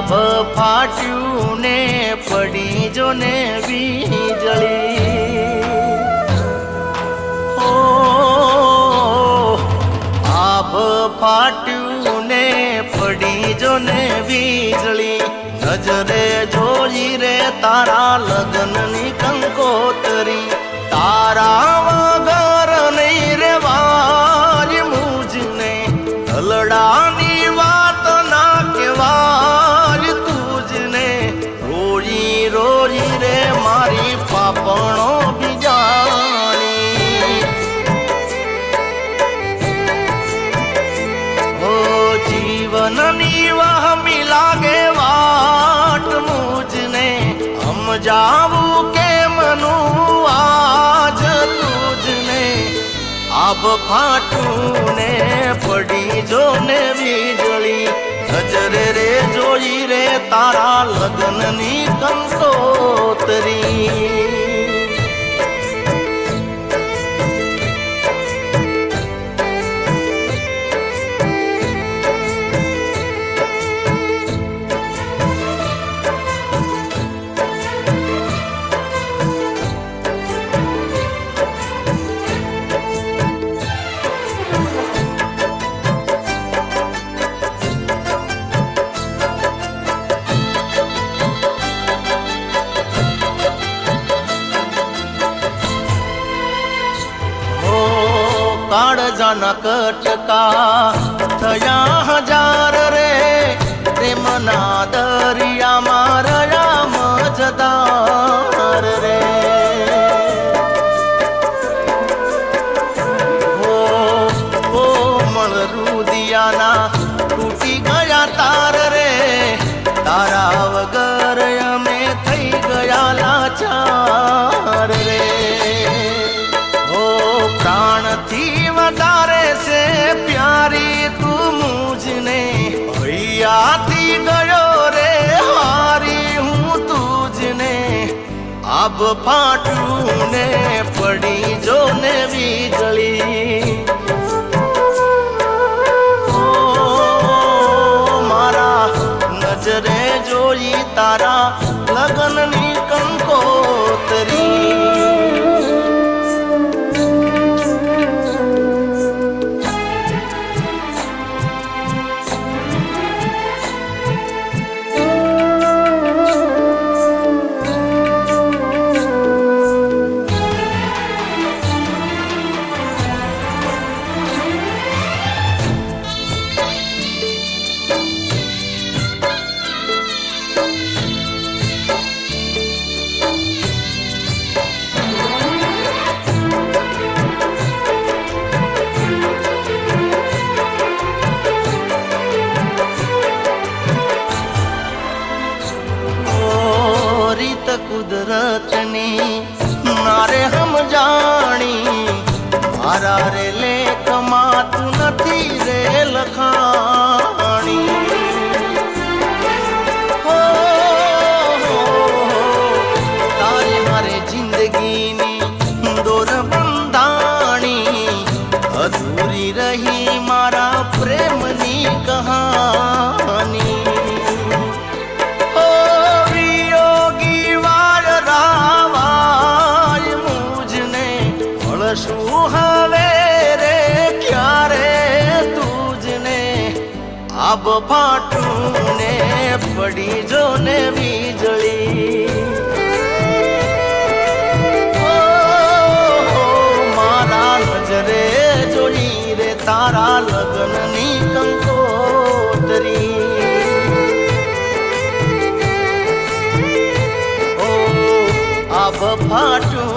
આભ ફાટ્યું ને પડી જો ને વીજળી ઓ આભ ફાટ્યું ને પડી જો ને વીજળી નજરે જોઈ રે તારા લગ્નની કંકોતરી તારા વગર નહીં રેવાય મુજને ઢલડાની વાત ના કહેવાય તુજને રોઈ રોઈ રે મારી પાપણો બીજાણી ઓ જીવનની વહમી લાગે વાટ મુજને સમજાવું કે મનું આજ તુજને આભ ફાટું ને પડી જો ને વીજળી નજરે રે જોઈ રે તારા લગ્નની કંકોતરી કાળજાના કટકા થયા હજાર રે પ્રેમના દરિયામાં રહ્યા મજદાર રે હો મળરુદિયાના તૂટી ગયા તાર રે તારા વગર અમે થઈ ગયા લાચાર રે પ્રાણથી વધારે છે પ્યારી તું મુજને ભૈયાથી ગયો રે હારી હું તુજને આભ ફાટું ને પડી જો ને વીજળી મારા નજરે જોઈ તારા લગ્નની કંકોતરી કુદરતની નારે હમ જાણી મારા રે લેખમાં તું નથી રે લખાણી હો તારી મારે જિંદગીની દોર બંધાણી અધૂરી રહી મારા પ્રેમની કહાની શું હવે રે ક્યારે તુજને આભ ફાટું ને પડી જો ને વીજળી મારા નજરે જોઈ રે તારા લગ્નની કંકોતરી આભ ફાટું